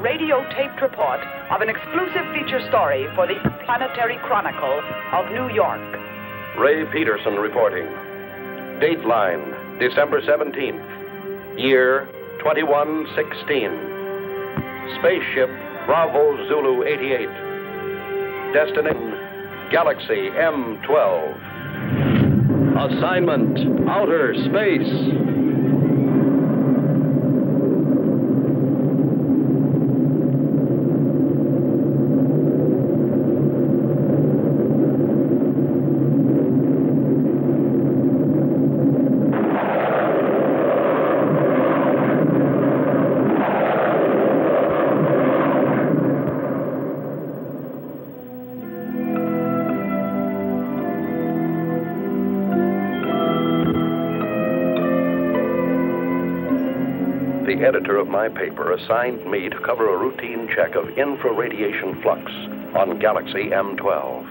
radio taped report of an exclusive feature story for the Interplanetary Chronicle of New York. Ray Peterson reporting. Dateline, December 17th, year 2116. Spaceship Bravo Zulu 88. Destination, Galaxy M12. Assignment, outer space. The editor of my paper assigned me to cover a routine check of infraradiation flux on Galaxy M12.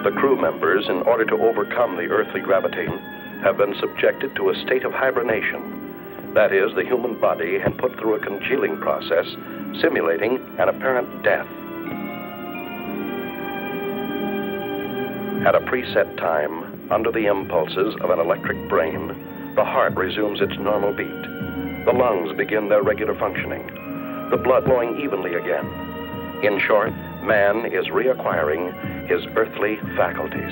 The crew members, in order to overcome the earthly gravitation, have been subjected to a state of hibernation. That is, the human body has put through a congealing process, simulating an apparent death. At a preset time, under the impulses of an electric brain, the heart resumes its normal beat. The lungs begin their regular functioning, the blood flowing evenly again. In short, man is reacquiring his earthly faculties.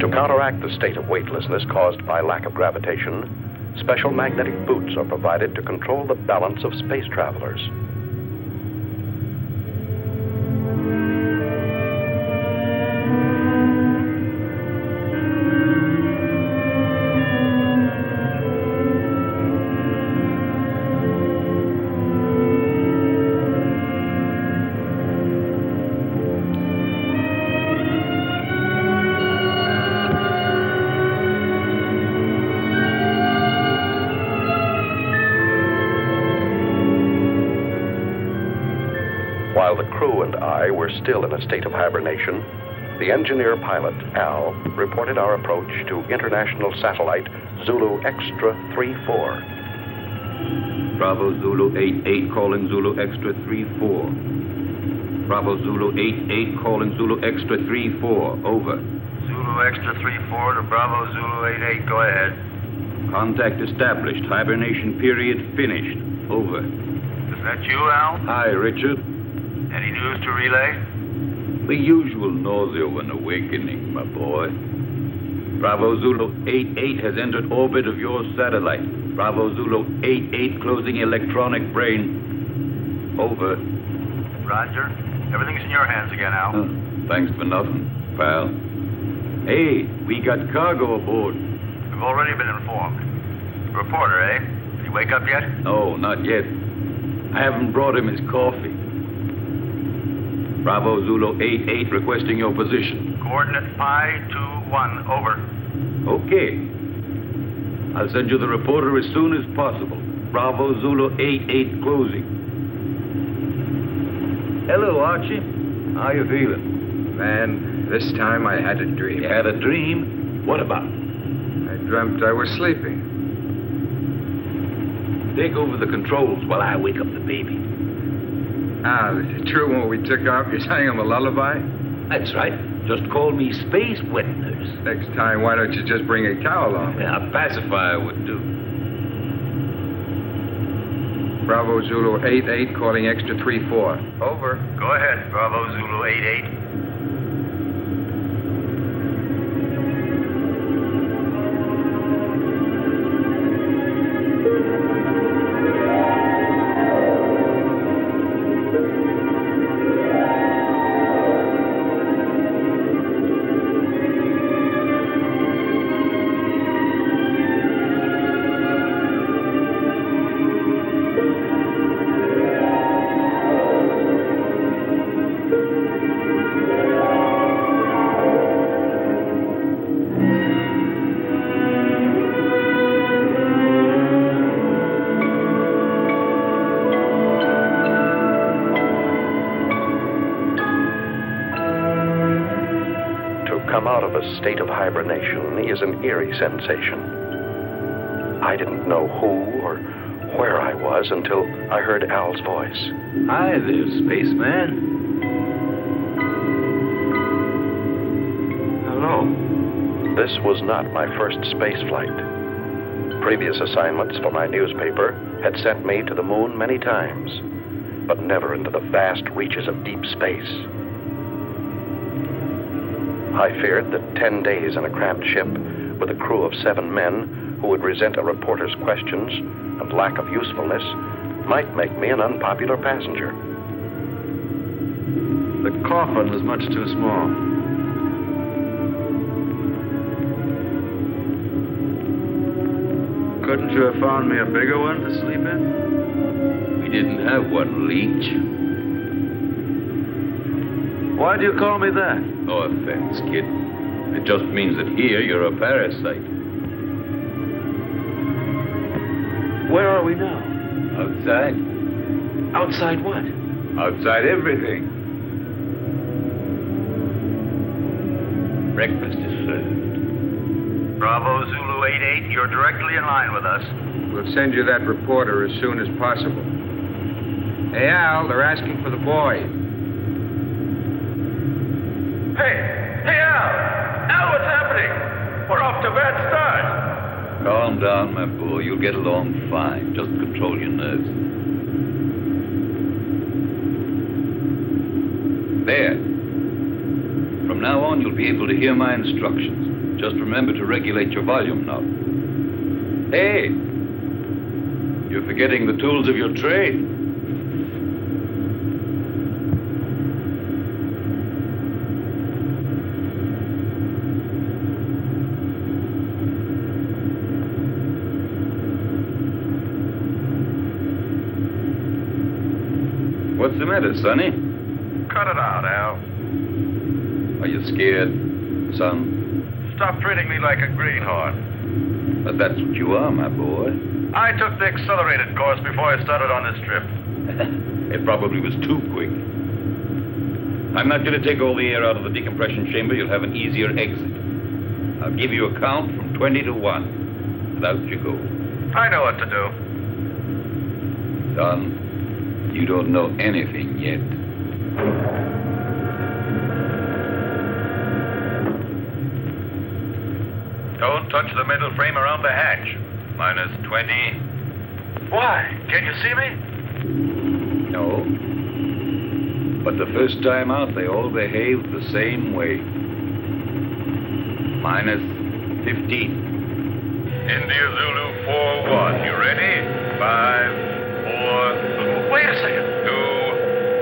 To counteract the state of weightlessness caused by lack of gravitation, special magnetic boots are provided to control the balance of space travelers. While the crew and I were still in a state of hibernation, the engineer pilot, Al, reported our approach to international satellite Zulu Extra 34. Bravo Zulu 88 calling Zulu Extra 34. Bravo Zulu 88 calling Zulu Extra 34. Over. Zulu Extra 34 to Bravo Zulu 88. Go ahead. Contact established. Hibernation period finished. Over. Is that you, Al? Hi, Richard. Any news to relay? The usual nausea when awakening, my boy. Bravo Zulu 88 has entered orbit of your satellite. Bravo Zulu 88 closing electronic brain. Over. Roger. Everything's in your hands again, Al. Thanks for nothing, pal. Hey, we got cargo aboard. We've already been informed. Reporter, eh? Did he wake up yet? No, not yet. I haven't brought him his coffee. Bravo Zulu 88 requesting your position. Coordinate Pi 21, over. Okay. I'll send you the reporter as soon as possible. Bravo Zulu 88 closing. Hello, Archie. How you feeling? Man, this time I had a dream. You had a dream? What about? I dreamt I was sleeping. Take over the controls while I wake up the baby. Ah, is it true when we took off you sang him a lullaby? That's right. Just call me Space Witness. Next time, why don't you just bring a cow along? Yeah, a pacifier would do. Bravo Zulu 88 calling extra 3-4. Over. Go ahead, Bravo Zulu 88. A state of hibernation is an eerie sensation. I didn't know who or where I was until I heard Al's voice. Hi there, spaceman. Hello. This was not my first space flight. Previous assignments for my newspaper had sent me to the moon many times, but never into the vast reaches of deep space. I feared that 10 days in a cramped ship with a crew of 7 men who would resent a reporter's questions and lack of usefulness might make me an unpopular passenger. The coffin was much too small. Couldn't you have found me a bigger one to sleep in? We didn't have one, Leech. Why do you call me that? No offense, kid. It just means that here you're a parasite. Where are we now? Outside. Outside what? Outside everything. Breakfast is served. Bravo Zulu 88, you're directly in line with us. We'll send you that reporter as soon as possible. Hey, Al, they're asking for the boy. Hey, Al! Al, what's happening? We're off to a bad start. Calm down, my boy. You'll get along fine. Just control your nerves. There. From now on, you'll be able to hear my instructions. Just remember to regulate your volume knob. Hey! You're forgetting the tools of your trade. What's the matter, Sonny? Cut it out, Al. Are you scared, son? Stop treating me like a greenhorn. But that's what you are, my boy. I took the accelerated course before I started on this trip. It probably was too quick. I'm not going to take all the air out of the decompression chamber. You'll have an easier exit. I'll give you a count from 20 to 1. And out you go. I know what to do. Son, you don't know anything yet. Don't touch the middle frame around the hatch. Minus 20. Why? Can you see me? No. But the first time out, they all behaved the same way. Minus 15. India Zulu 4-1. You ready? 5, 4... Wait a second. 2,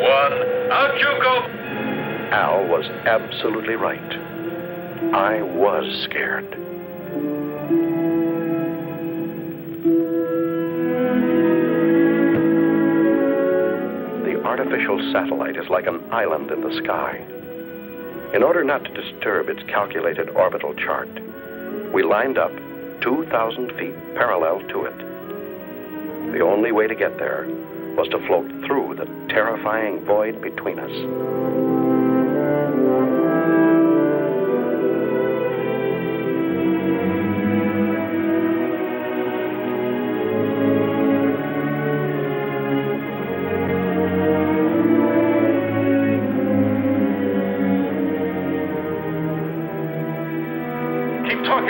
1. Out you go. Al was absolutely right. I was scared. The artificial satellite is like an island in the sky. In order not to disturb its calculated orbital chart, we lined up 2,000 feet parallel to it. The only way to get there was to float through the terrifying void between us.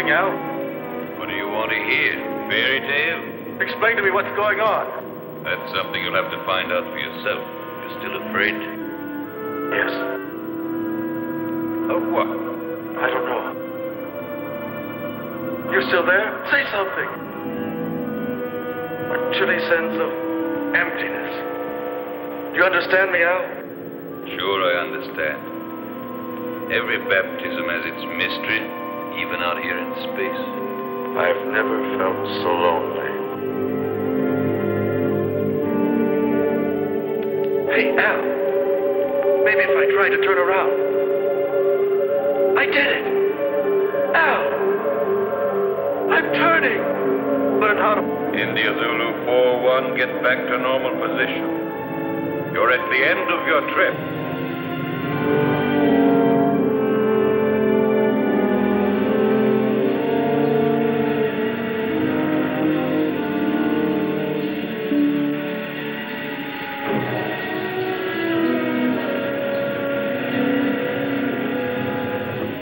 something, Al? What do you want to hear? Fairy tale? Explain to me what's going on. That's something you'll have to find out for yourself. You're still afraid? Yes. Of what? I don't know. You're still there? Say something. A chilly sense of emptiness. Do you understand me, Al? Sure, I understand. Every baptism has its mystery, even out here in space. I've never felt so lonely. Hey, Al. Maybe if I try to turn around. I did it. Al. I'm turning. Learn how to... India Zulu 4-1, get back to normal position. You're at the end of your trip.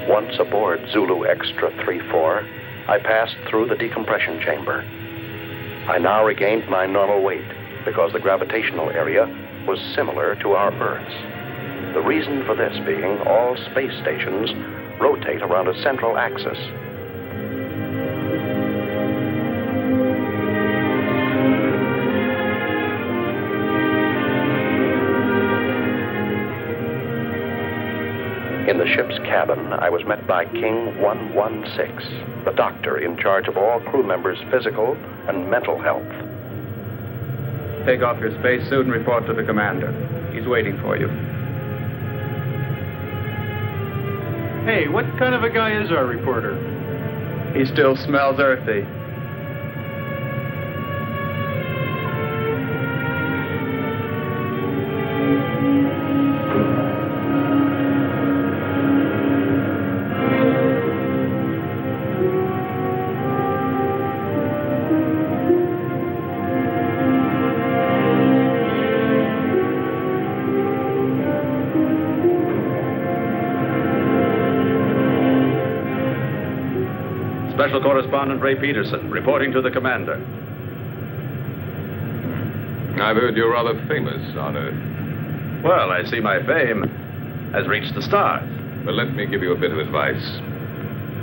Once aboard Zulu Extra 3-4, I passed through the decompression chamber. I now regained my normal weight because the gravitational area was similar to our Earth's. The reason for this being all space stations rotate around a central axis. In the ship's cabin, I was met by King 116, the doctor in charge of all crew members' physical and mental health. Take off your spacesuit and report to the commander. He's waiting for you. Hey, what kind of a guy is our reporter? He still smells earthy. Special Correspondent Ray Peterson, reporting to the commander. I've heard you're rather famous on Earth. Well, I see my fame has reached the stars. But let me give you a bit of advice.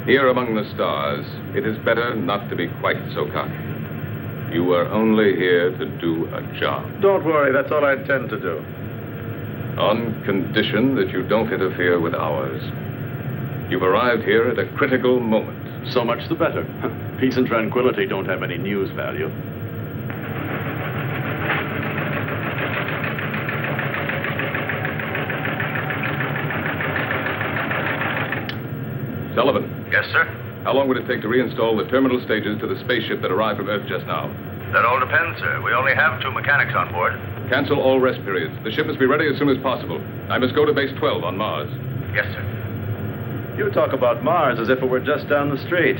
Here among the stars, it is better not to be quite so cocky. You are only here to do a job. Don't worry, that's all I intend to do. On condition that you don't interfere with ours. You've arrived here at a critical moment. So much the better. Peace and tranquility don't have any news value. Sullivan. Yes, sir? How long would it take to reinstall the terminal stages to the spaceship that arrived from Earth just now? That all depends, sir. We only have 2 mechanics on board. Cancel all rest periods. The ship must be ready as soon as possible. I must go to base 12 on Mars. Yes, sir. You talk about Mars as if it were just down the street.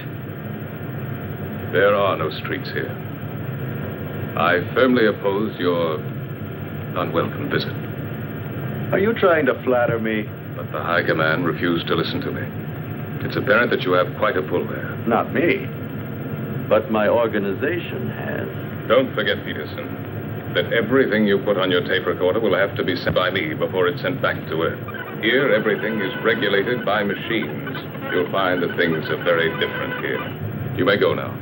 There are no streets here. I firmly oppose your unwelcome visit. Are you trying to flatter me? But the High Command refused to listen to me. It's apparent that you have quite a pull there. Not me. But my organization has. Don't forget, Peterson, that everything you put on your tape recorder will have to be sent by me before it's sent back to Earth. Here, everything is regulated by machines. You'll find that things are very different here. You may go now.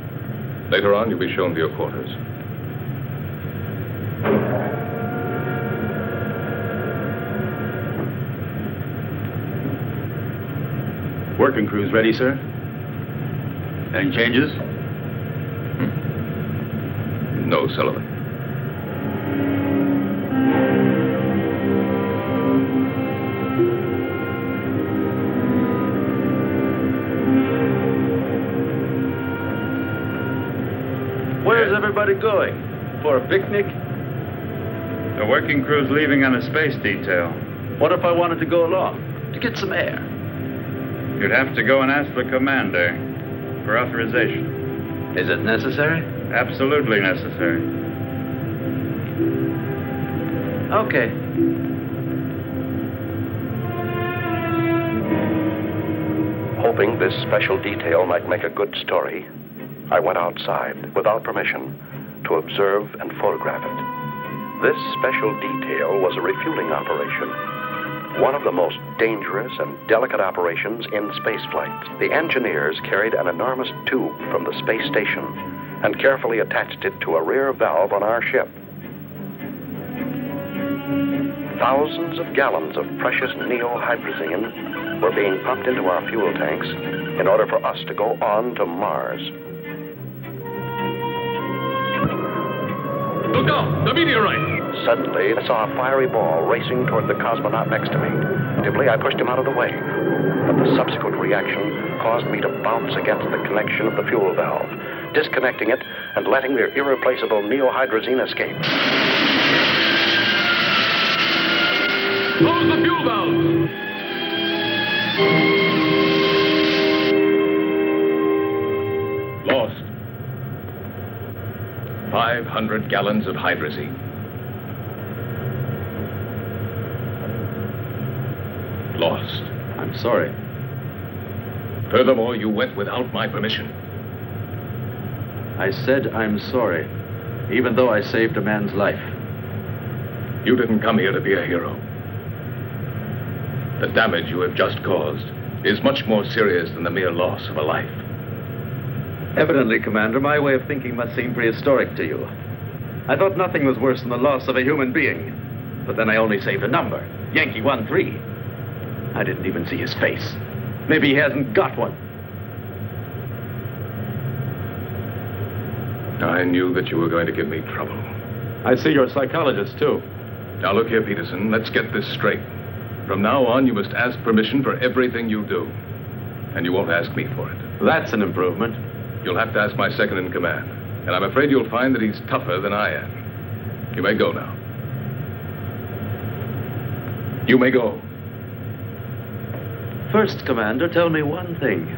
Later on, you'll be shown to your quarters. Working crew's ready, sir? Any changes? No, Sullivan. Where's everybody going? For a picnic? The working crew's leaving on a space detail. What if I wanted to go along? To get some air? You'd have to go and ask the commander for authorization. Is it necessary? Absolutely necessary. Okay. Hoping this special detail might make a good story, I went outside without permission to observe and photograph it. This special detail was a refueling operation, one of the most dangerous and delicate operations in spaceflight. The engineers carried an enormous tube from the space station and carefully attached it to a rear valve on our ship. Thousands of gallons of precious neohydrazine were being pumped into our fuel tanks in order for us to go on to Mars. Look out! The meteorite! Suddenly, I saw a fiery ball racing toward the cosmonaut next to me. Instinctively, I pushed him out of the way. But the subsequent reaction caused me to bounce against the connection of the fuel valve, disconnecting it and letting the irreplaceable neohydrazine escape. Close the fuel valves! Lost. 500 gallons of hydrazine. Lost. I'm sorry. Furthermore, you went without my permission. I said I'm sorry, even though I saved a man's life. You didn't come here to be a hero. The damage you have just caused is much more serious than the mere loss of a life. Evidently, Commander, my way of thinking must seem prehistoric to you. I thought nothing was worse than the loss of a human being. But then I only saved a number, Yankee 13. I didn't even see his face. Maybe he hasn't got one. I knew that you were going to give me trouble. I see you're a psychologist, too. Now look here, Peterson, let's get this straight. From now on, you must ask permission for everything you do. And you won't ask me for it. That's an improvement. You'll have to ask my second in command. And I'm afraid you'll find that he's tougher than I am. You may go now. You may go. First, Commander, tell me one thing.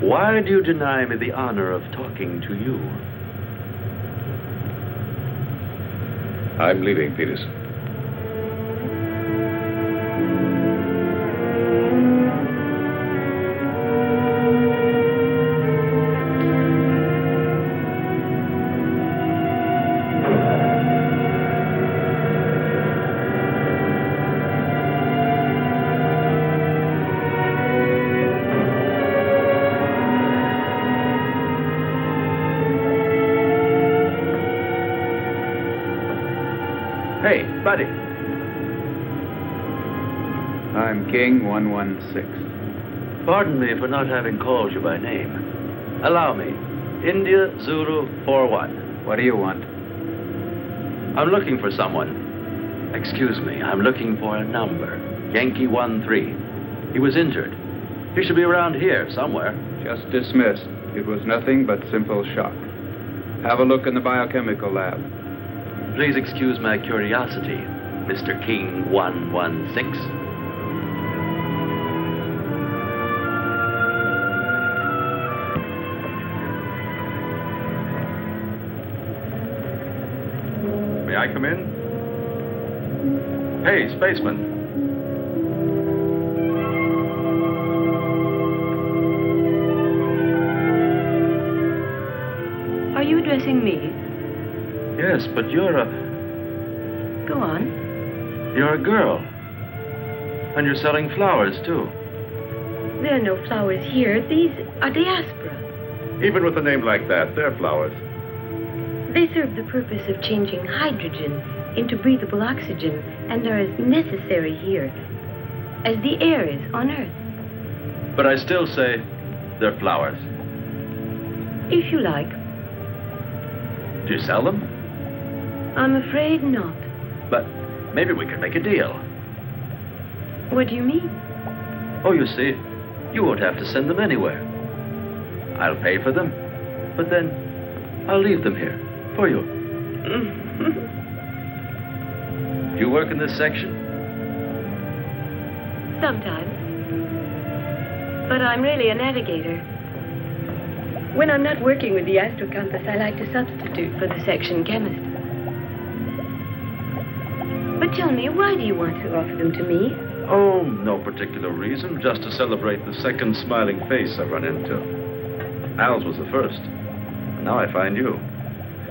Why do you deny me the honor of talking to you? I'm leaving, Peterson. Hey, buddy. I'm King 116. Pardon me for not having called you by name. Allow me. India Zulu 41. What do you want? I'm looking for someone. Excuse me, I'm looking for a number. Yankee 13. He was injured. He should be around here somewhere. Just dismissed. It was nothing but simple shock. Have a look in the biochemical lab. Please excuse my curiosity, Mr. King 116. May I come in? Hey, spaceman. Are you addressing me? Yes, but you're a... Go on. You're a girl. And you're selling flowers, too. There are no flowers here. These are diaspora. Even with a name like that, they're flowers. They serve the purpose of changing hydrogen into breathable oxygen and are as necessary here as the air is on Earth. But I still say they're flowers. If you like. Do you sell them? I'm afraid not. But maybe we could make a deal. What do you mean? Oh, you see, you won't have to send them anywhere. I'll pay for them, but then I'll leave them here for you. Do you work in this section? Sometimes. But I'm really a navigator. When I'm not working with the astrocompass, I like to substitute for the section chemist. But tell me, why do you want to offer them to me? Oh, no particular reason, just to celebrate the second smiling face I run into. Al's was the first. Now I find you.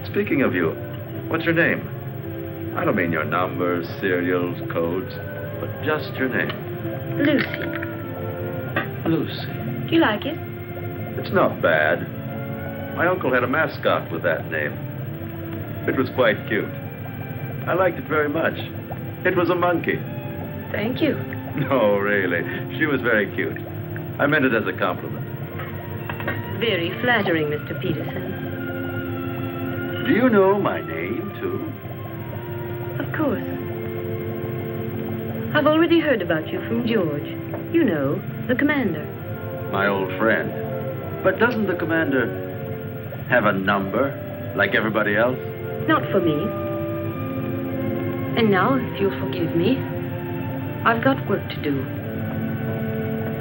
Speaking of you, what's your name? I don't mean your numbers, serials, codes, but just your name. Lucy. Lucy. Do you like it? It's not bad. My uncle had a mascot with that name. It was quite cute. I liked it very much. It was a monkey. Thank you. No, really. She was very cute. I meant it as a compliment. Very flattering, Mr. Peterson. Do you know my name, too? Of course. I've already heard about you from George. You know, the commander. My old friend. But doesn't the commander have a number, like everybody else? Not for me. And now, if you'll forgive me, I've got work to do.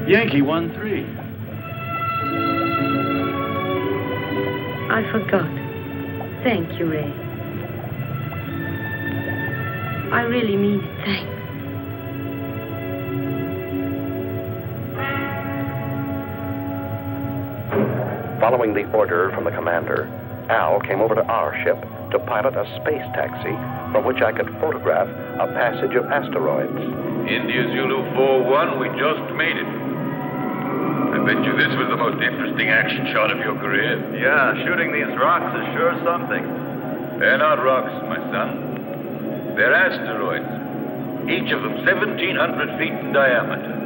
Yankee 1-3. I forgot. Thank you, Ray. I really mean it. Thanks. Following the order from the commander, Al came over to our ship to pilot a space taxi from which I could photograph a passage of asteroids. India Zulu 4-1, we just made it. I bet you this was the most interesting action shot of your career. Yeah, shooting these rocks is sure something. They're not rocks, my son. They're asteroids. Each of them 1,700 feet in diameter.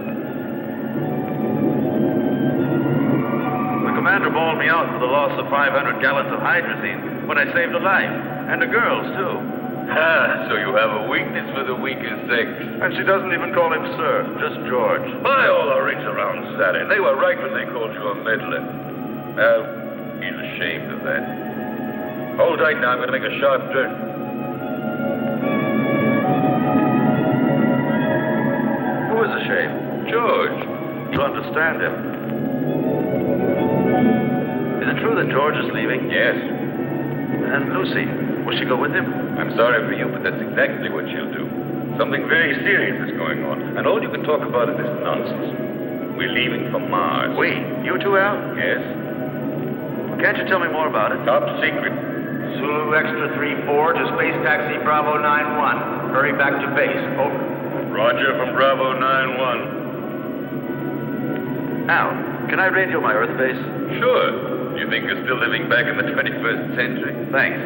The commander bawled me out for the loss of 500 gallons of hydrazine when I saved a life. And a girl's, too. Ah, so you have a weakness for the weaker sex. And she doesn't even call him sir, just George. By all the rings around Saturn, they were right when they called you a meddler. Well, he's ashamed of that. Hold tight now, I'm going to make a sharp turn. Who is ashamed? George. To understand him. Is it true that George is leaving? Yes. And Lucy, will she go with him? I'm sorry for you, but that's exactly what she'll do. Something very serious is going on, and all you can talk about is this nonsense. We're leaving for Mars. We? You too, Al? Yes. Can't you tell me more about it? Top secret. Zulu Extra 3-4 to Space Taxi Bravo 9-1. Hurry back to base. Over. Roger from Bravo 9-1. Al, can I radio my Earth base? Sure. You think you're still living back in the 21st century? Thanks.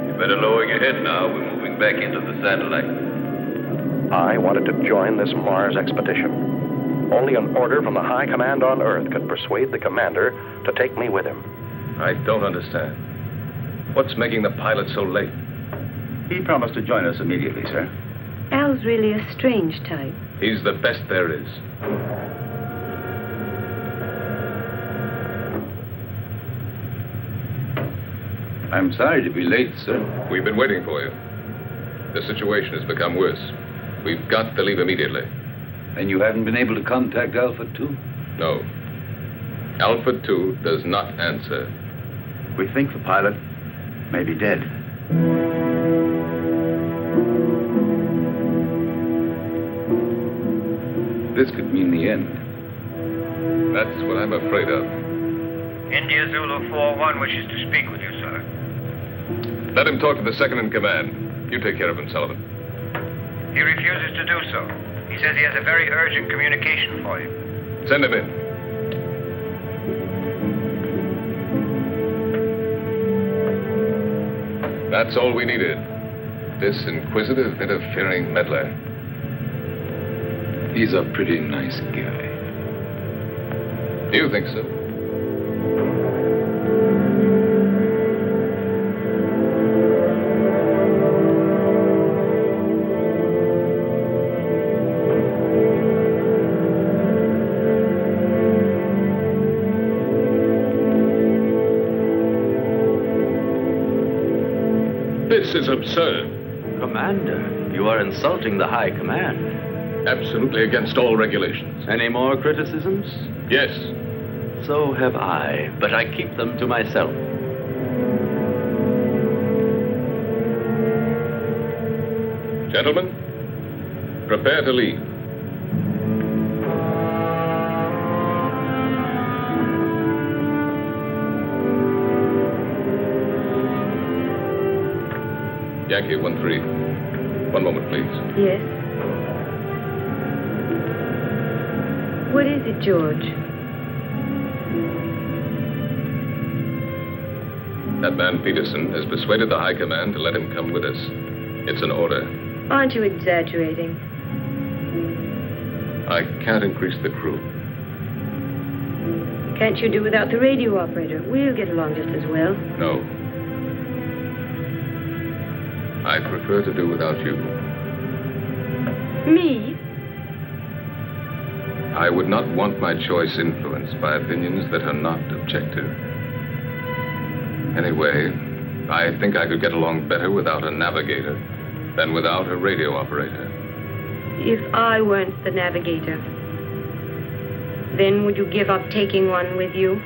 You better lower your head now. We're moving back into the satellite. I wanted to join this Mars expedition. Only an order from the high command on Earth could persuade the commander to take me with him. I don't understand. What's making the pilot so late? He promised to join us immediately, sir. Al's really a strange type. He's the best there is. I'm sorry to be late, sir. We've been waiting for you. The situation has become worse. We've got to leave immediately. And you haven't been able to contact Alpha 2? No. Alpha 2 does not answer. We think the pilot may be dead. This could mean the end. That's what I'm afraid of. India Zulu 4-1 wishes to speak with you, sir. Let him talk to the second in command. You take care of him, Sullivan. He refuses to do so. He says he has a very urgent communication for you. Send him in. That's all we needed. This inquisitive, interfering meddler. He's a pretty nice guy. Do you think so? This is absurd. Commander, you are insulting the high command. Absolutely against all regulations. Any more criticisms? Yes. So have I, but I keep them to myself. Gentlemen, prepare to leave. Yankee 1-3. One moment, please. Yes? What is it, George? That man Peterson has persuaded the High Command to let him come with us. It's an order. Aren't you exaggerating? I can't increase the crew. Can't you do without the radio operator? We'll get along just as well. No. I prefer to do without you. Me? I would not want my choice influenced by opinions that are not objective. Anyway, I think I could get along better without a navigator than without a radio operator. If I weren't the navigator, then would you give up taking one with you?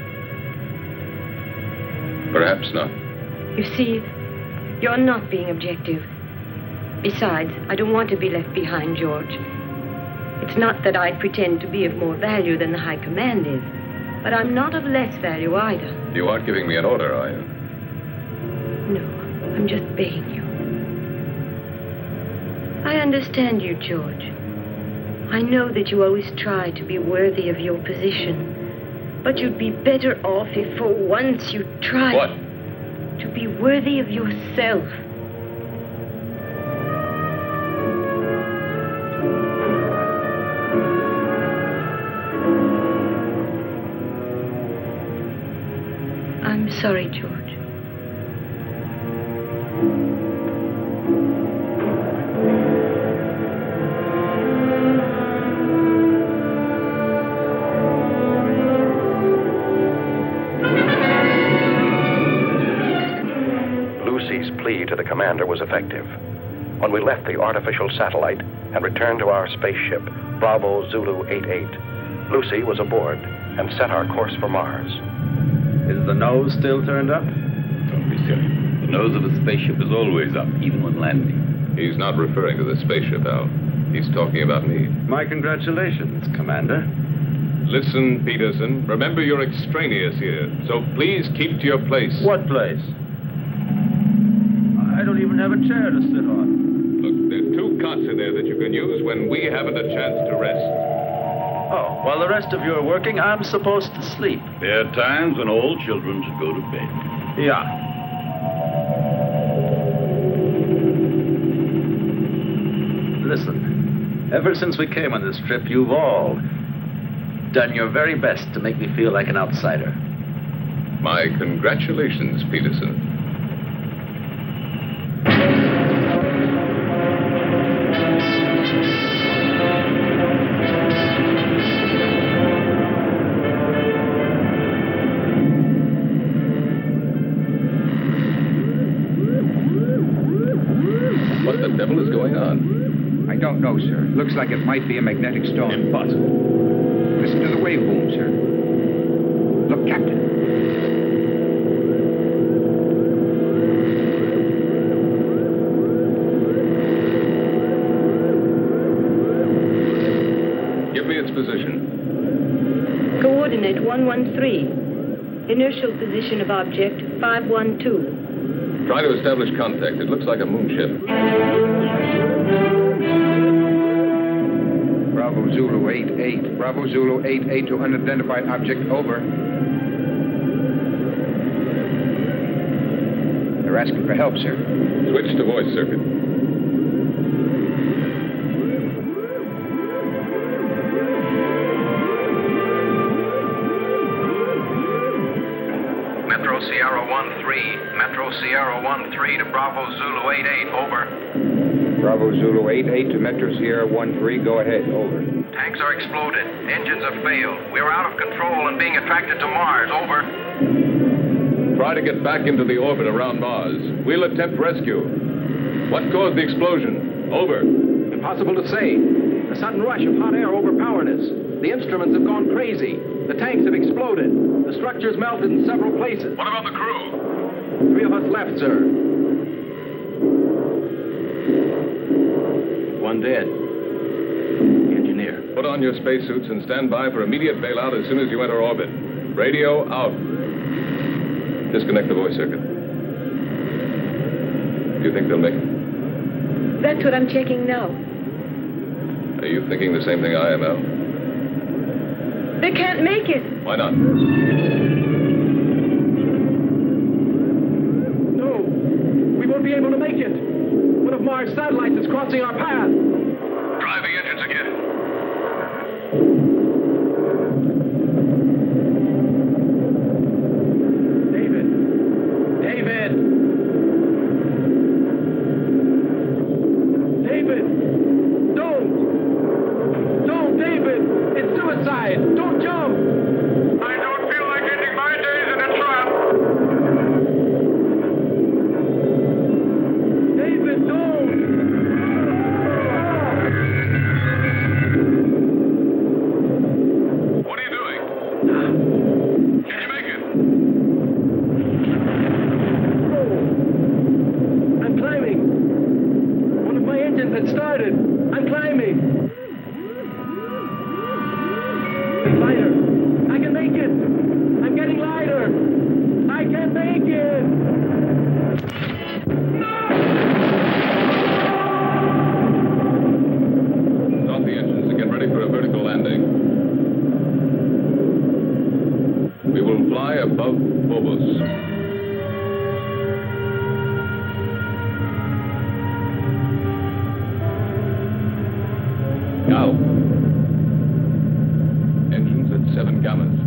Perhaps not. You see, you're not being objective. Besides, I don't want to be left behind, George. It's not that I pretend to be of more value than the High Command is, but I'm not of less value either. You aren't giving me an order, are you? No, I'm just begging you. I understand you, George. I know that you always try to be worthy of your position, but you'd be better off if for once you tried... What? To be worthy of yourself. I'm sorry, George. To the commander was effective. When we left the artificial satellite and returned to our spaceship, Bravo Zulu 88, Lucy was aboard and set our course for Mars. Is the nose still turned up? Don't be silly. The nose of a spaceship is always up, even when landing. He's not referring to the spaceship, Al. He's talking about me. My congratulations, Commander. Listen, Peterson. Remember you're extraneous here, so please keep to your place. What place? I don't even have a chair to sit on. Look, there are 2 cots in there that you can use when we haven't a chance to rest. Oh, while the rest of you are working, I'm supposed to sleep. There are times when all children should go to bed. Yeah. Listen, ever since we came on this trip, you've all done your very best to make me feel like an outsider. My congratulations, Peterson. What the devil is going on? I don't know, sir. Looks like it might be a magnetic storm. Impossible. Listen to the wave boom, sir. Look, Captain. Give me its position. Coordinate 113. Inertial position of object 512. Try to establish contact. It looks like a moonship. Bravo Zulu 88. Bravo Zulu 88 to unidentified object. Over. They're asking for help, sir. Switch to voice circuit. Metro Sierra 1-3. Metro Sierra 1-3 to Bravo Zulu 88. Over. Bravo Zulu 88 to Metro Sierra 1-3. Go ahead. Over. Tanks are exploded. Engines have failed. We are out of control and being attracted to Mars. Over. Try to get back into the orbit around Mars. We'll attempt rescue. What caused the explosion? Over. Impossible to say. A sudden rush of hot air overpowered us. The instruments have gone crazy. The tanks have exploded. The structures melted in several places. What about the crew? 3 of us left, sir. 1 dead. The engineer. Put on your spacesuits and stand by for immediate bailout as soon as you enter orbit. Radio out. Disconnect the voice circuit. Do you think they'll make it? That's what I'm checking now. Are you thinking the same thing I am, Al? They can't make it. Why not? No, we won't be able to make it. One of Mars' satellites is crossing our path. Drive the engines again. David! Don't, David! It's suicide! Don't jump! I don't feel like ending my days in a trap. David, don't! What are you doing? Can you make it? I'm climbing. One of my engines had started. I'm climbing. It's lighter. I can make it. I'm getting lighter. I can make it. Start the engines and get ready for a vertical landing. We will fly above Phobos. Now. Engines at 7 gammas.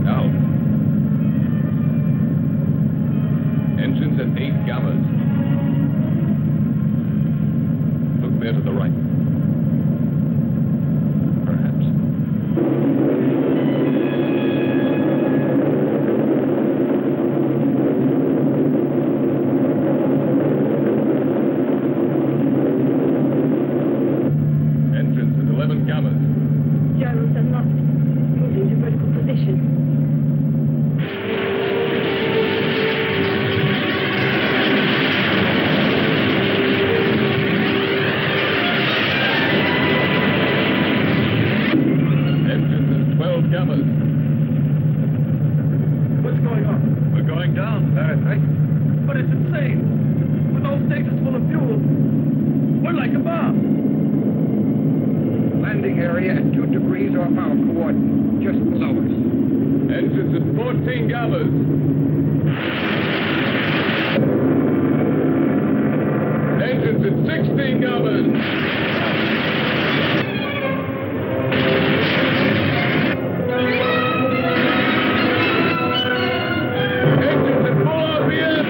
Now. Engines at 8 gammas. Look there to the right. Perhaps. Engines at 11 gammas. Gyros unlocked. Moving to vertical position. Engines at 12 gammas. What's going on? We're going down, Fahrenheit. But it's insane. With those stages full of fuel, we're like a bomb. Landing area at 2 degrees off our coordinate, just below us. Engines at 14 gammas. Engines at 16 gammas. Engines at full RPM.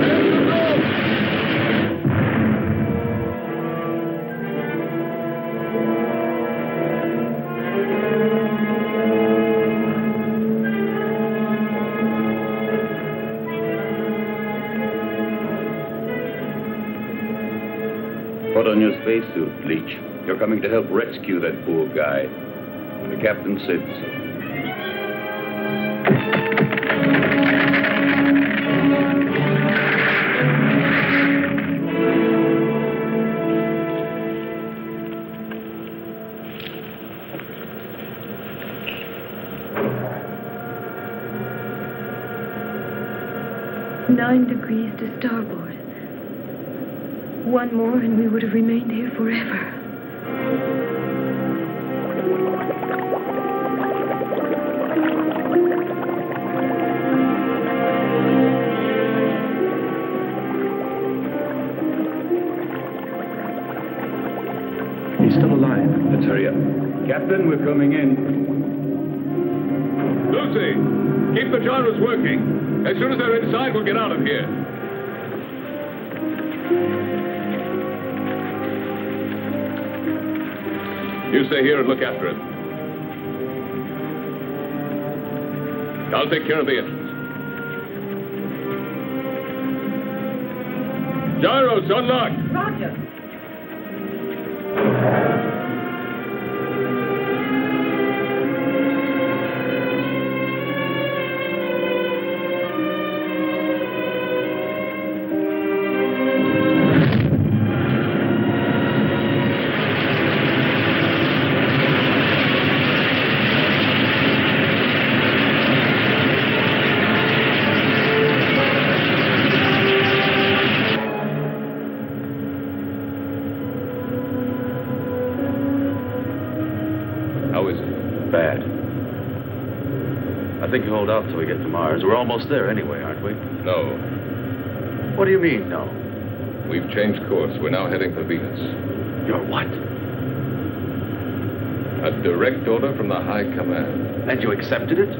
Engines off. Put on your spacesuit, Leech. You're coming to help rescue that poor guy. The captain said so. Nine degrees to starboard. One more and we would have remained here forever. He's still alive. Let's hurry up. Captain, we're coming in. Lucy, keep the gyros working. As soon as they're inside, we'll get out of here. You stay here and look after him. I'll take care of the engines. Gyros unlocked. Roger. think hold out till we get to Mars. We're almost there anyway, aren't we? No. What do you mean, no? We've changed course. We're now heading for Venus. You're what? A direct order from the High Command. And you accepted it?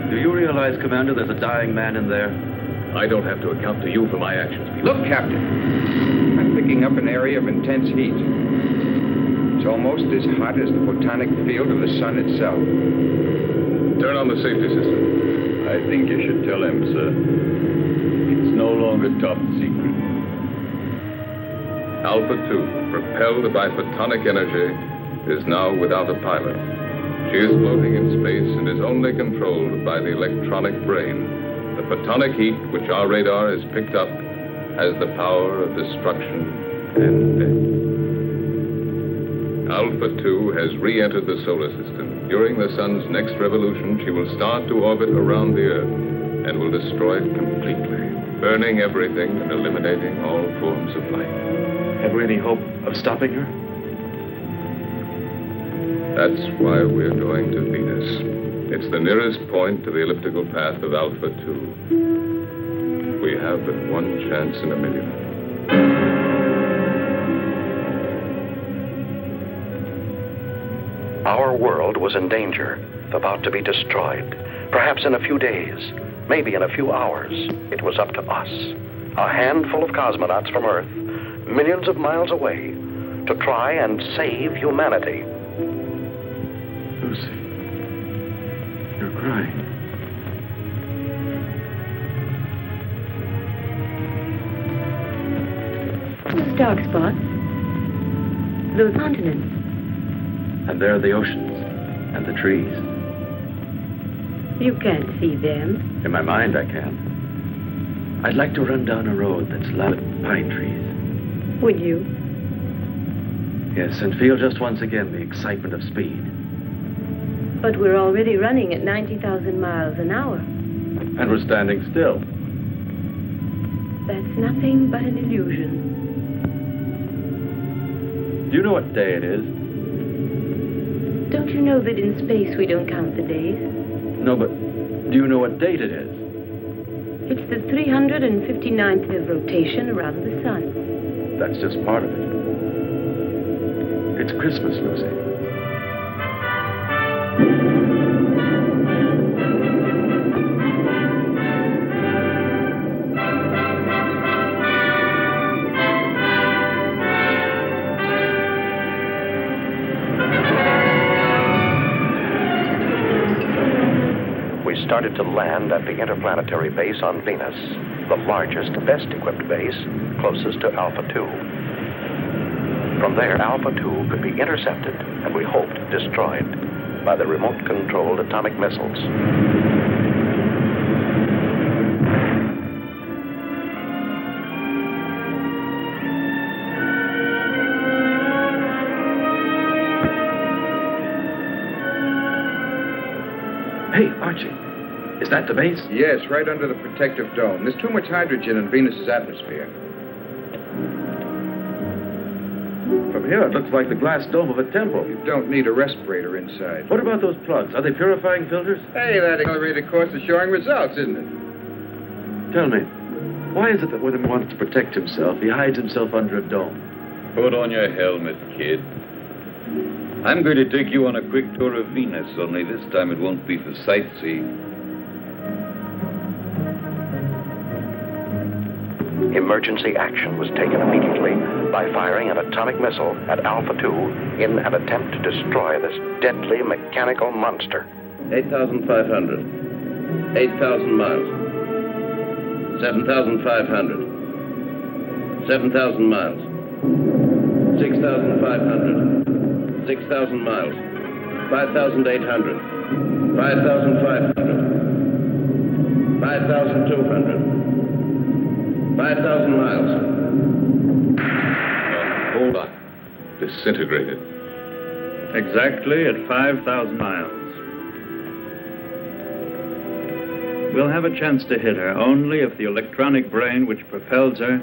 Do you realize, Commander, there's a dying man in there? I don't have to account to you for my actions, Peter. Look, Captain. I'm picking up an area of intense heat. It's almost as hot as the photonic field of the sun itself. Turn on the safety system. I think you should tell him, sir. It's no longer top secret. Alpha 2, propelled by photonic energy, is now without a pilot. She is floating in space and is only controlled by the electronic brain. The photonic heat, which our radar has picked up, has the power of destruction and death. Alpha 2 has re-entered the solar system. During the sun's next revolution, she will start to orbit around the Earth and will destroy it completely, burning everything and eliminating all forms of life. Have we any hope of stopping her? That's why we're going to Venus. It's the nearest point to the elliptical path of Alpha 2. We have but one chance in a million. Our world was in danger, about to be destroyed. Perhaps in a few days, maybe in a few hours. It was up to us, a handful of cosmonauts from Earth, millions of miles away, to try and save humanity. Lucy, you're crying. Those dark spots. Those continents. And there are the oceans and the trees. You can't see them. In my mind, I can. I'd like to run down a road that's lined with pine trees. Would you? Yes, and feel just once again the excitement of speed. But we're already running at 90,000 miles an hour. And we're standing still. That's nothing but an illusion. Do you know what day it is? Don't you know that in space we don't count the days? No, but do you know what date it is? It's the 359th of rotation around the sun. That's just part of it. It's Christmas, Lucy. Started to land at the Interplanetary base on Venus, the largest, best-equipped base, closest to Alpha 2. From there, Alpha 2 could be intercepted, and we hoped destroyed, by the remote-controlled atomic missiles. Hey, Archie. Is that the base? Yes, right under the protective dome. There's too much hydrogen in Venus's atmosphere. From here, it looks like the glass dome of a temple. You don't need a respirator inside. What about those plugs? Are they purifying filters? Hey, that accelerated course is showing results, isn't it? Tell me, why is it that when he wants to protect himself, he hides himself under a dome? Put on your helmet, kid. I'm going to take you on a quick tour of Venus, only this time it won't be for sightseeing. Emergency action was taken immediately by firing an atomic missile at Alpha 2 in an attempt to destroy this deadly mechanical monster. 8,500. 8,000 miles. 7,500. 7,000 miles. 6,500. 6,000 miles. 5,800. 5,500. 5,200. 5,000 miles. Hold on. Disintegrated. Exactly at 5,000 miles. We'll have a chance to hit her only if the electronic brain which propels her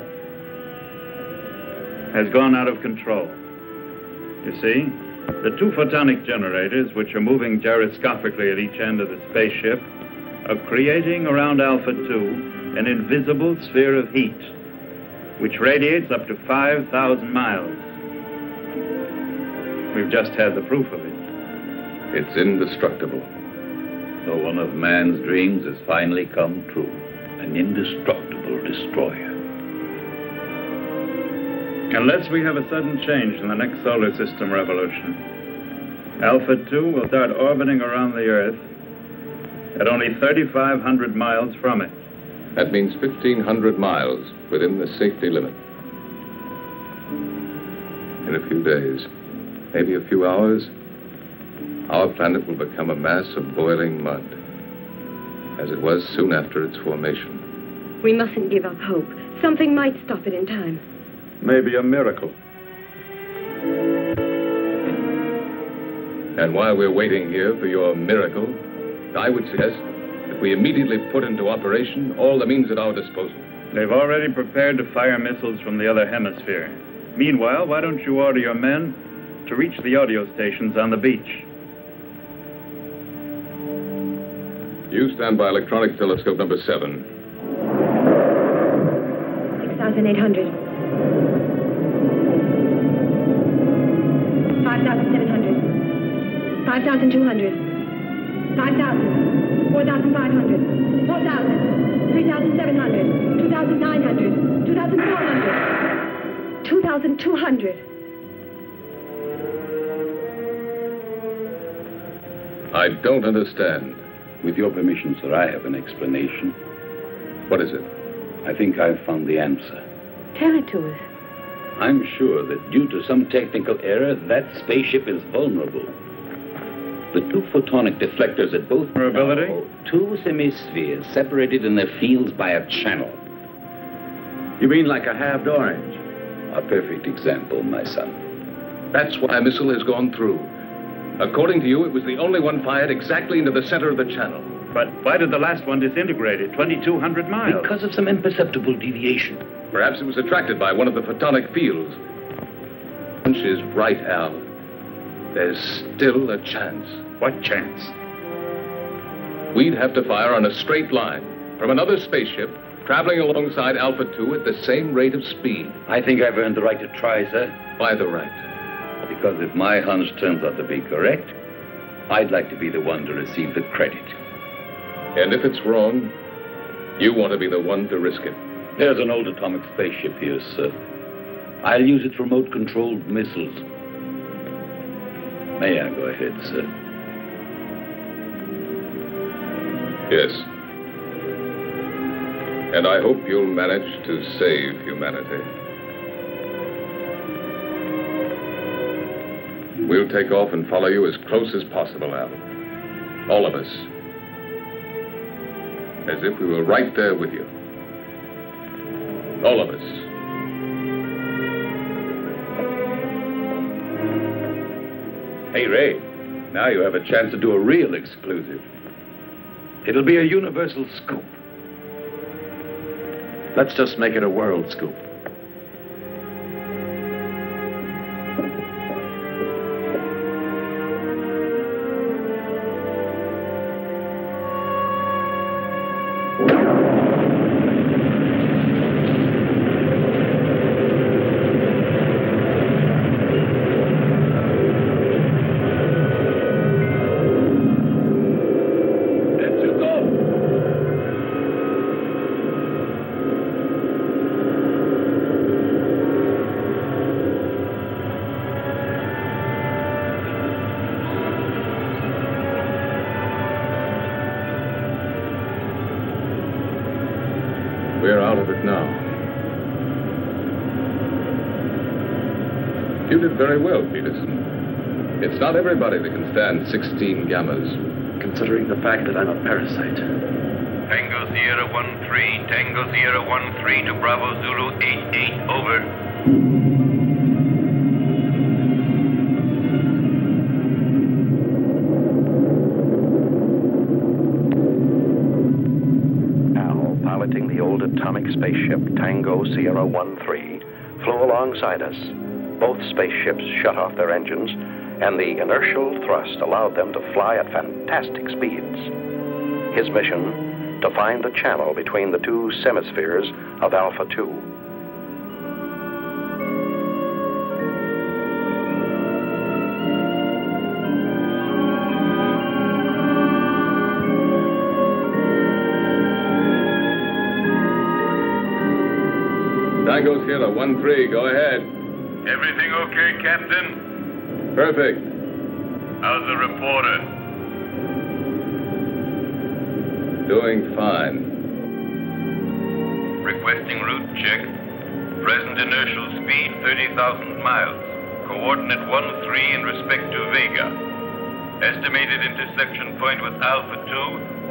has gone out of control. You see, the two photonic generators, which are moving gyroscopically at each end of the spaceship, are creating around Alpha 2 an invisible sphere of heat, which radiates up to 5,000 miles. We've just had the proof of it. It's indestructible. So one of man's dreams has finally come true. An indestructible destroyer. Unless we have a sudden change in the next solar system revolution, Alpha 2 will start orbiting around the Earth at only 3,500 miles from it. That means 1,500 miles within the safety limit. In a few days, maybe a few hours, our planet will become a mass of boiling mud, as it was soon after its formation. We mustn't give up hope. Something might stop it in time. Maybe a miracle. And while we're waiting here for your miracle, I would suggest that we immediately put into operation all the means at our disposal. They've already prepared to fire missiles from the other hemisphere. Meanwhile, why don't you order your men to reach the audio stations on the beach? You stand by electronic telescope number 7. 6,800. 5,700. 5,200. 5,000. 4,500. 4,000. 3,700. 2,900. 2,400. 2,200. I don't understand. With your permission, sir, I have an explanation. What is it? I think I've found the answer. Tell it to us. I'm sure that due to some technical error, that spaceship is vulnerable. The two photonic deflectors at both... Vulnerability? Two semispheres separated in their fields by a channel. You mean like a halved orange? A perfect example, my son. That's why a missile has gone through. According to you, it was the only one fired exactly into the center of the channel. But why did the last one disintegrate at 2,200 miles? Because of some imperceptible deviation. Perhaps it was attracted by one of the photonic fields. Hunch is right, Al. There's still a chance. What chance? We'd have to fire on a straight line from another spaceship traveling alongside Alpha 2 at the same rate of speed. I think I've earned the right to try, sir. Why the right? Because if my hunch turns out to be correct, I'd like to be the one to receive the credit. And if it's wrong, you want to be the one to risk it. There's an old atomic spaceship here, sir. I'll use its remote-controlled missiles. May I go ahead, sir? Yes. And I hope you'll manage to save humanity. We'll take off and follow you as close as possible, Al. All of us. As if we were right there with you. All of us. Hey, Ray, now you have a chance to do a real exclusive. It'll be a universal scoop. Let's just make it a world scoop. We're out of it now. You did very well, Peterson. It's not everybody that can stand 16 gammas. Considering the fact that I'm a parasite. Tango Sierra 1-3, Tango Sierra 1-3 to Bravo Zulu 8-8, over. atomic spaceship Tango Sierra 1-3 flew alongside us. Both spaceships shut off their engines, and the inertial thrust allowed them to fly at fantastic speeds. His mission, to find the channel between the two semispheres of Alpha 2. Tango Sierra 1-3, go ahead. Everything okay, Captain? Perfect. How's the reporter? Doing fine. Requesting route check. Present inertial speed 30,000 miles. Coordinate 1-3 in respect to Vega. Estimated intersection point with Alpha 2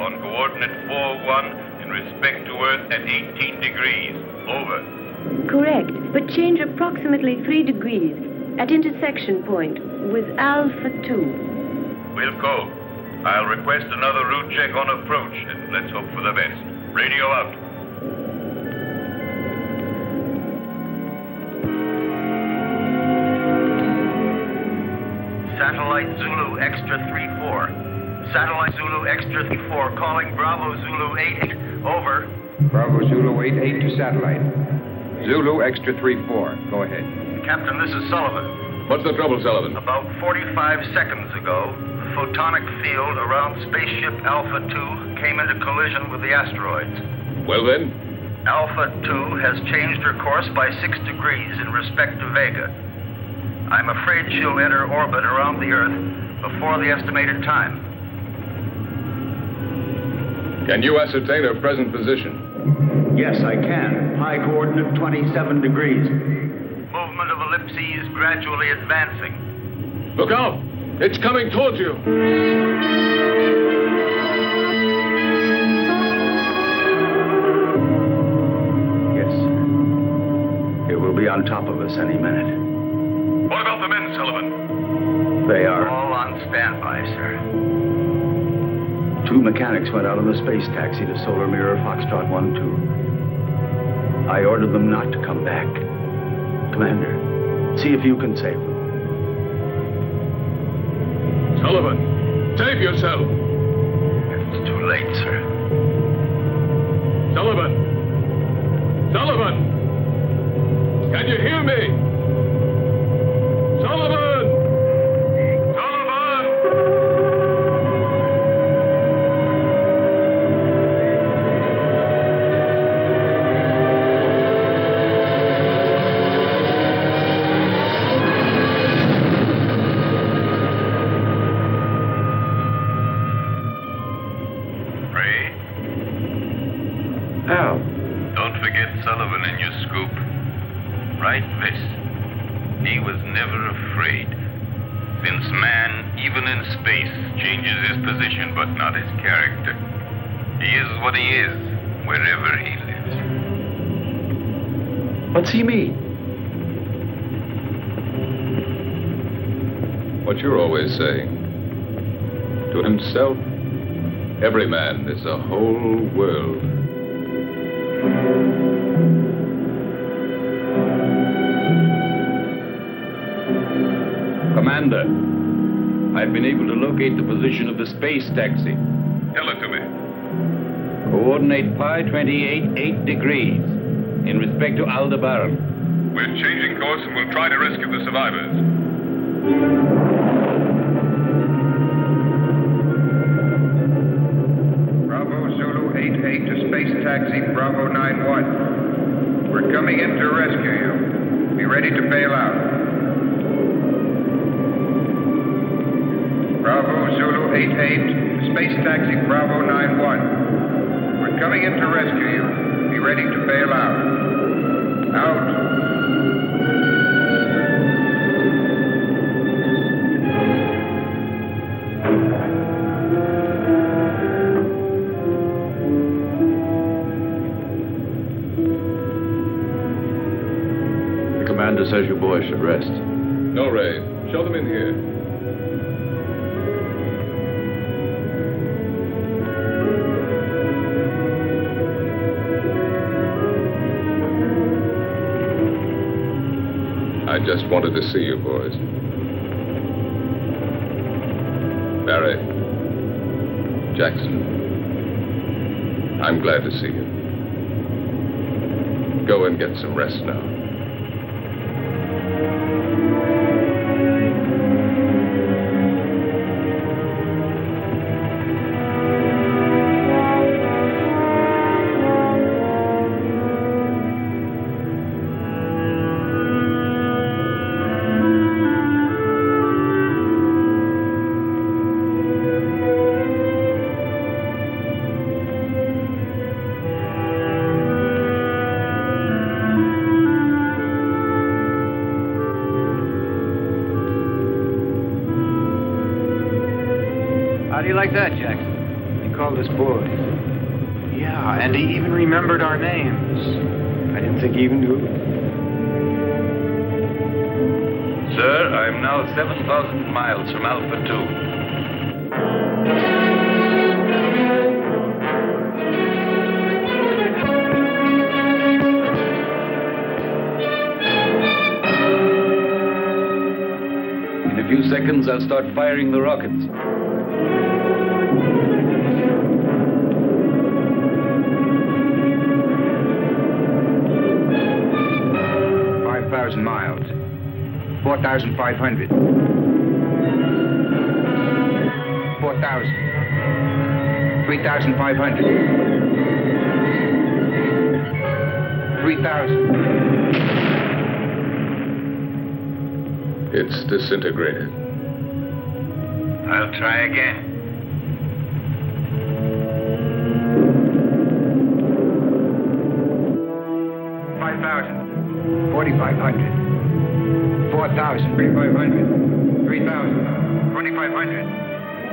on coordinate 4-1 in respect to Earth at 18 degrees. Over. Correct, but change approximately 3 degrees at intersection point with Alpha 2. We'll go. I'll request another route check on approach, and let's hope for the best. Radio out. Satellite Zulu Extra 3-4. Satellite Zulu Extra 3-4 calling Bravo Zulu 88. Over. Bravo Zulu 88 to satellite. Zulu Extra 3-4. Go ahead. Captain, this is Sullivan. What's the trouble, Sullivan? About 45 seconds ago, the photonic field around spaceship Alpha 2 came into collision with the asteroids. Well then? Alpha 2 has changed her course by 6 degrees in respect to Vega. I'm afraid she'll enter orbit around the Earth before the estimated time. Can you ascertain her present position? Yes, I can. High coordinate 27 degrees. Movement of ellipses gradually advancing. Look out! It's coming towards you! Yes. It will be on top of us any minute. What about the men, Sullivan? They are. All on standby, sir. 2 mechanics went out on the space taxi to Solar Mirror Foxtrot 1-2. I ordered them not to come back. Commander, see if you can save them. Sullivan, save yourself! It's too late, sir. Sullivan! Sullivan! Can you hear me? Sullivan! Sullivan! Ray? Al. Don't forget Sullivan in your scoop. Right, Viss? He was never afraid. Since man, even in space, changes his position but not his character. He is what he is, wherever he lives. What's he mean? What you're always saying. To himself, every man is a whole world. Commander, I've been able to locate the position of the space taxi. Tell it to me. Coordinate pi 28, 8 degrees in respect to Aldebaran. We're changing course and we'll try to rescue the survivors. Bravo Zulu 88 to space taxi Bravo 91. We're coming in to rescue you. Be ready to bail out. Bravo Zulu 88, space taxi Bravo 91. We're coming in to rescue you. Be ready to bail out. Out. The commander says you boys should rest. No, Ray. Show them in here. I just wanted to see you, boys. Barry, Jackson, I'm glad to see you. Go and get some rest now. How do you like that, Jackson? He called us boys. Yeah, and he even remembered our names. I didn't think he even knew. Sir, I'm now 7,000 miles from Alpha 2. In a few seconds, I'll start firing the rockets. 5,000 miles. 4,500. 4,000. 3,500. 3,000. It's disintegrated. I'll try again. 5,000. 4,500. 4,000. 3,500. 3,000. 2,500.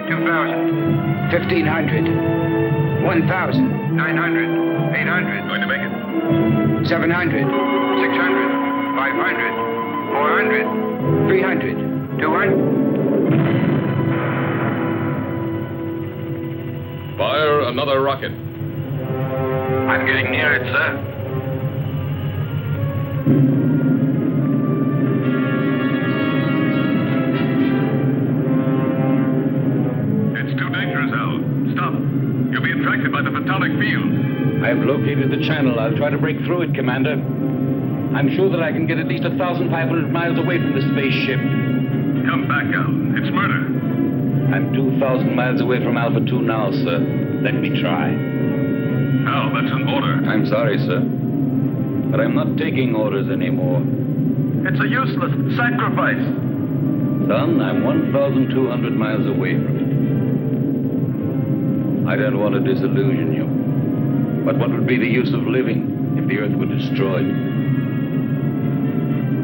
2,000. 1,500. 1,000. 900. 800. Going to make it. 700. 600. 500. 400. 300. 200. Fire another rocket. I'm getting near it, sir. It's too dangerous, Al. Stop. You'll be attracted by the photonic field. I've located the channel. I'll try to break through it, Commander. I'm sure that I can get at least 1,500 miles away from the spaceship. Come back, Al. It's murder. I'm 2,000 miles away from Alpha 2 now, sir. Let me try. Al, that's an order. I'm sorry, sir. But I'm not taking orders anymore. It's a useless sacrifice. Son, I'm 1,200 miles away from it. I don't want to disillusion you. But what would be the use of living if the Earth were destroyed?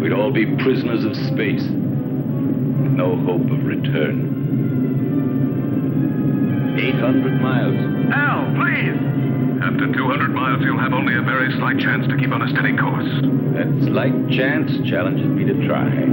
We'd all be prisoners of space, with no hope of return. 800 miles. Al, please! After 200 miles, you'll have only a very slight chance to keep on a steady course. That slight chance challenges me to try.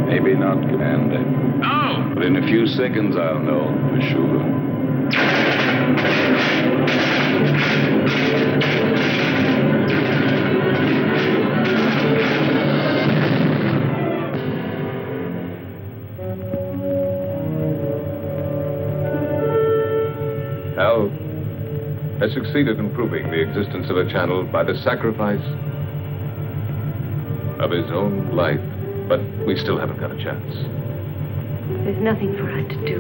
Maybe not, Commander. No! But in a few seconds, I'll know for sure. Al has succeeded in proving the existence of a channel by the sacrifice of his own life. But we still haven't got a chance. There's nothing for us to do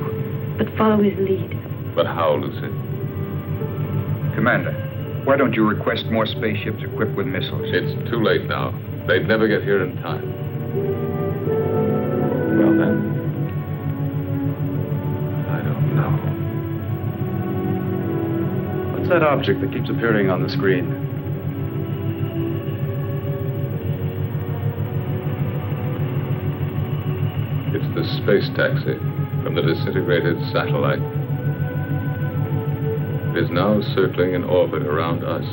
but follow his lead. But how, Lucy? Commander, why don't you request more spaceships equipped with missiles? It's too late now. They'd never get here in time. Well, then, I don't know. What's that object that keeps appearing on the screen? The space taxi from the disintegrated satellite is now circling in orbit around us.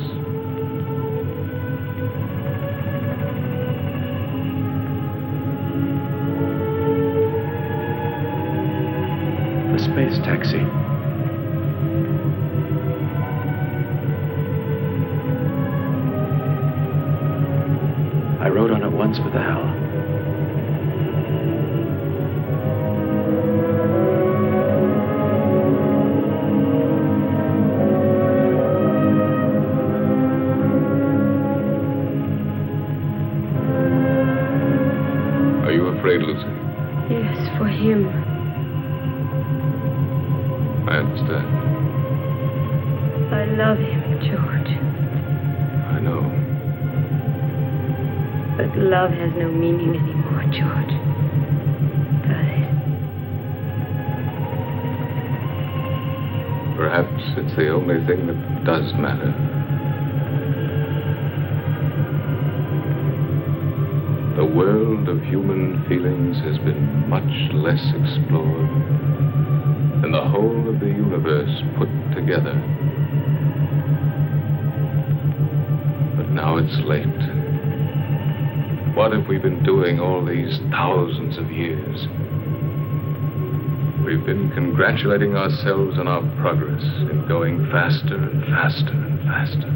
The space taxi. I rode on it once with Al. Are you afraid, Lucy? Yes, for him. I understand. I love him, George. I know. But love has no meaning anymore, George. Does it? Perhaps it's the only thing that does matter. The world of human feelings has been much less explored than the whole of the universe put together. But now it's late. What have we been doing all these thousands of years? We've been congratulating ourselves on our progress in going faster and faster and faster.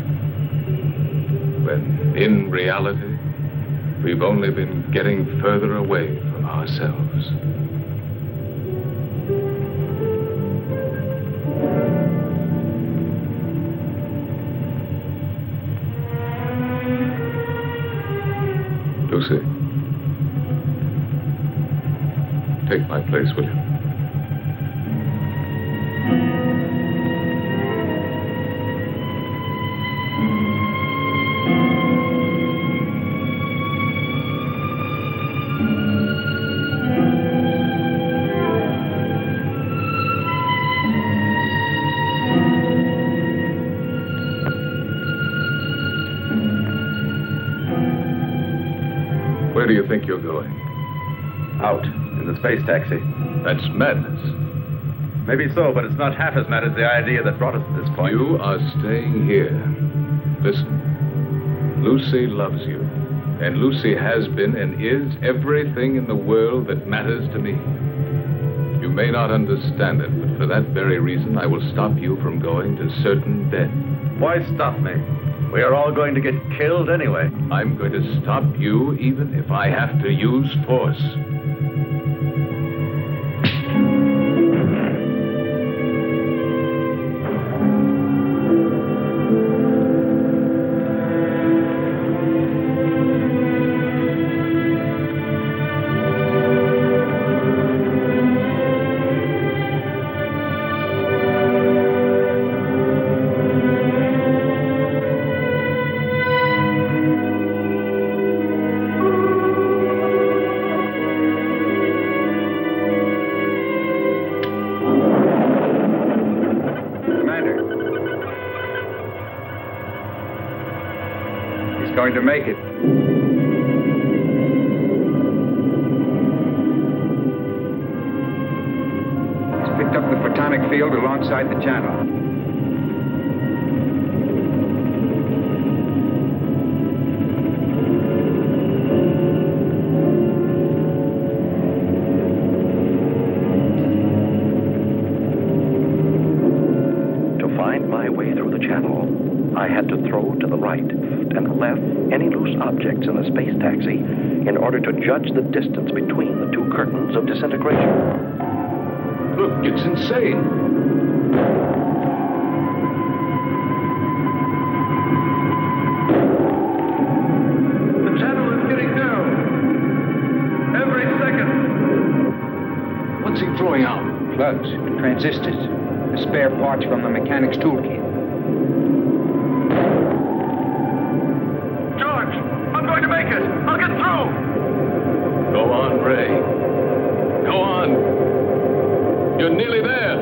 When, in reality, we've only been getting further away from ourselves. Lucy, take my place, will you? Where do you think you're going? Out, in the space taxi. That's madness. Maybe so, but it's not half as mad as the idea that brought us to this point. You are staying here. Listen, Lucy loves you. And Lucy has been and is everything in the world that matters to me. You may not understand it, but for that very reason, I will stop you from going to certain death. Why stop me? We are all going to get killed anyway. I'm going to stop you even if I have to use force. Going to make it. He's picked up the photonic field alongside the channel. To find my way through the channel, I had to throw to the right and left any loose objects in the space taxi in order to judge the distance between the two curtains of disintegration. Look, it's insane. The channel is getting down. Every second. What's he throwing out? Plugs, transistors, the spare parts from the mechanic's toolkit. I'll get through! Go on, Ray. Go on. You're nearly there.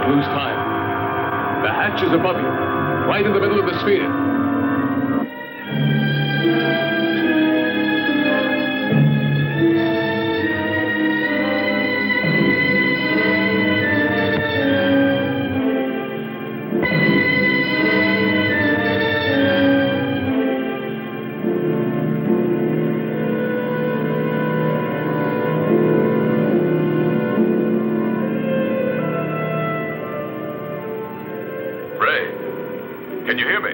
Don't lose time. The hatch is above you, right in the middle of the sphere. Can you hear me?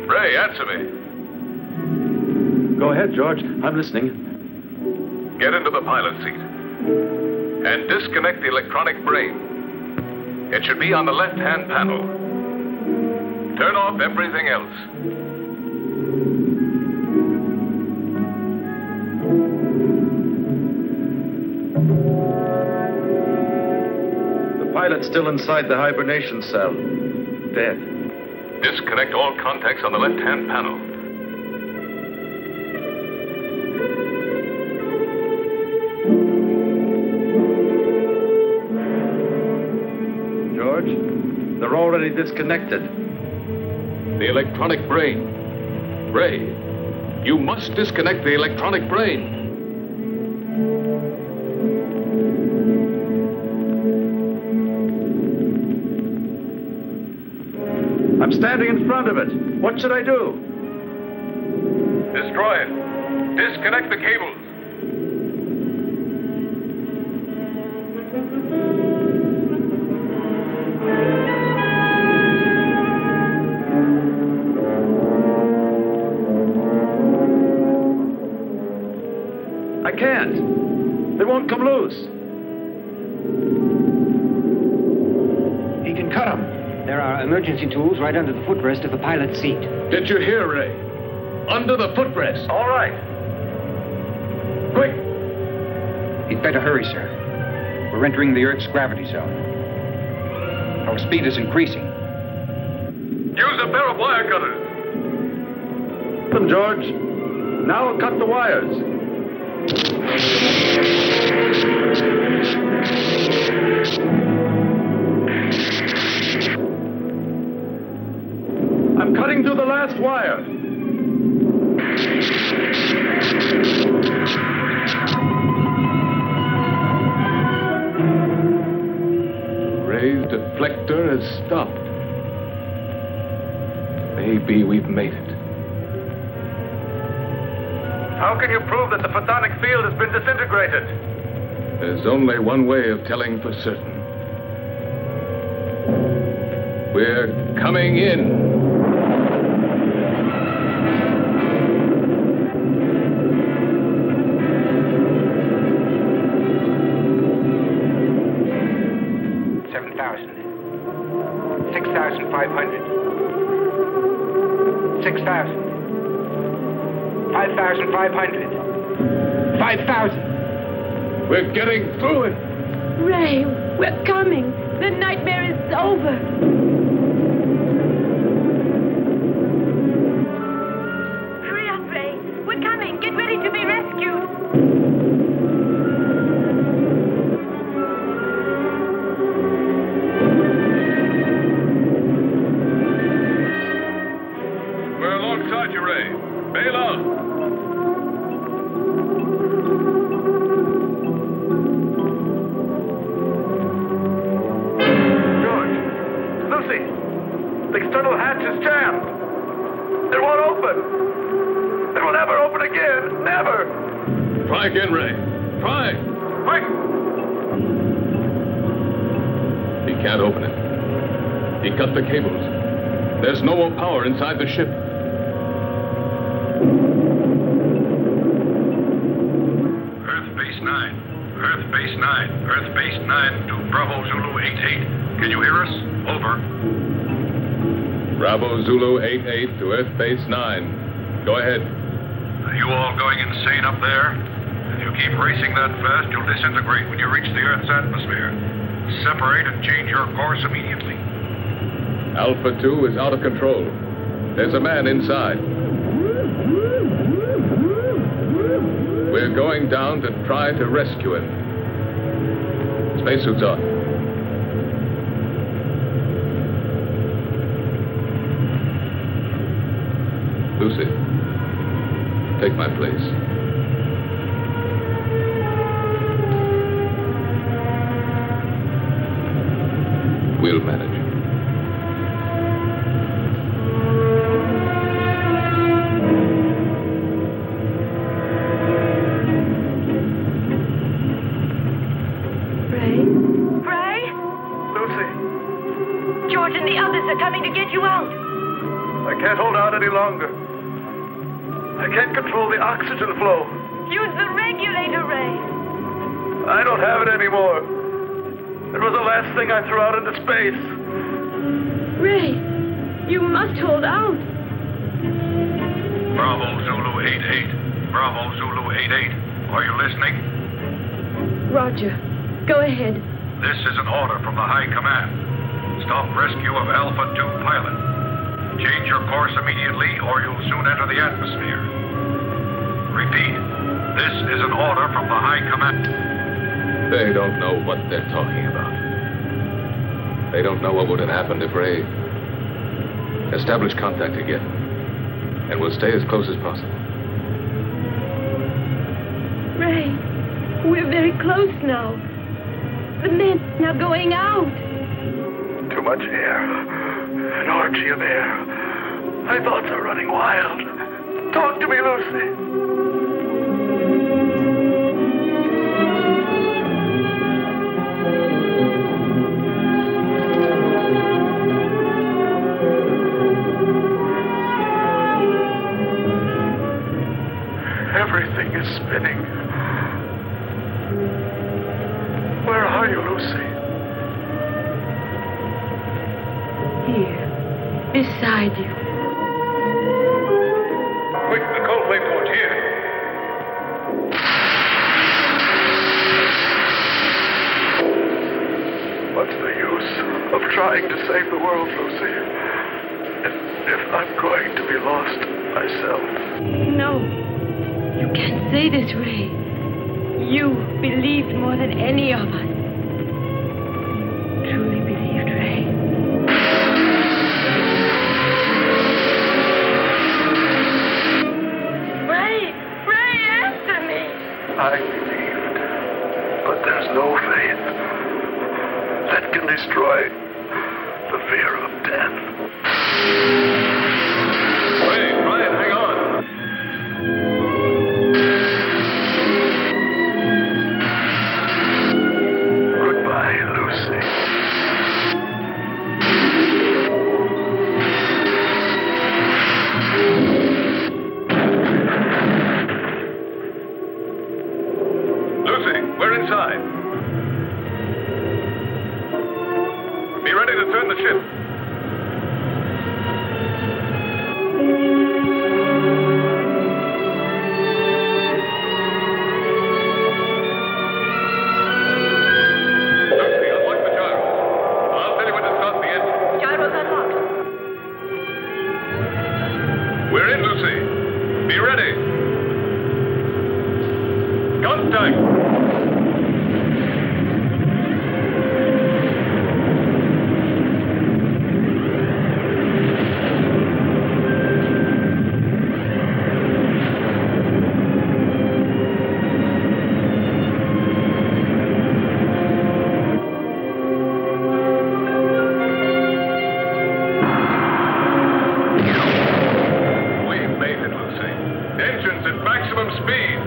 Ray, answer me. Go ahead, George. I'm listening. Get into the pilot seat and disconnect the electronic brain. It should be on the left-hand panel. Turn off everything else. The pilot's still inside the hibernation cell. Dead. Disconnect all contacts on the left-hand panel. George, they're already disconnected. The electronic brain. Ray, you must disconnect the electronic brain. I'm standing in front of it. What should I do? Destroy it. Disconnect the cables. I can't. They won't come loose. He can cut them. There are emergency tools right under the footrest of the pilot's seat. Did you hear, Ray? Under the footrest. All right. Quick! He'd better hurry, sir. We're entering the Earth's gravity zone. Our speed is increasing. Use a pair of wire cutters. Them, George. Now I'll cut the wires. I'm cutting through the last wire. Ray's deflector has stopped. Maybe we've made it. How can you prove that the photonic field has been disintegrated? There's only one way of telling for certain. We're coming in. We're getting through it. Ray, we're coming. The nightmare is over. Hurry up, Ray. We're coming. Get ready to be rescued. We're alongside you, Ray. Bail out. The external hatch is jammed. It won't open. It will never open again. Never. Try again, Ray. Try. Quick. He can't open it. He cut the cables. There's no more power inside the ship. Earth Base 9. Earth Base 9. Earth Base 9 to Bravo Zulu 88. Can you hear us? Over. Bravo Zulu 88 to Earth Base 9. Go ahead. Are you all going insane up there? If you keep racing that fast, you'll disintegrate when you reach the Earth's atmosphere. Separate and change your course immediately. Alpha 2 is out of control. There's a man inside. We're going down to try to rescue him. Spacesuits on. Lucy, take my place. We'll manage. Ray? Ray? Lucy, George and the others are coming to get you out. I can't hold out any longer. I can't control the oxygen flow. Use the regulator, Ray. I don't have it anymore. It was the last thing I threw out into space. Ray, you must hold out. Bravo Zulu 88. Bravo Zulu 88. Are you listening? Roger. Go ahead. This is an order from the High Command. Stop rescue of Alpha 2 pilot. Change your course immediately or you'll soon enter the atmosphere. Repeat. This is an order from the High Command. They don't know what they're talking about. They don't know what would have happened if Ray... Establish contact again. And we'll stay as close as possible. Ray, we're very close now. The men are going out. Too much air. An orgy of air. My thoughts are running wild. Talk to me, Lucy. Everything is spinning. Where are you, Lucy? Here, beside you. Quick, the cold plate port here. What's the use of trying to save the world, Lucy? If I'm going to be lost myself. No, you can't say this, Ray. You believed more than any of us. Truly believed, Ray. Ray, answer me. I believed, but there's no faith that can destroy the fear of death. Ray, Brian, hang on. Goodbye, Lucy. Lucy, we're inside. Be ready to turn the ship. Lucy, unlock the gyros. I'll tell you when to start the engine. Gyros unlocked. We're in, Lucy. Be ready. Contact. We've made it, Lucy. Engines at maximum speed.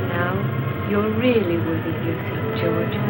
Now, you're really worthy of yourself, George.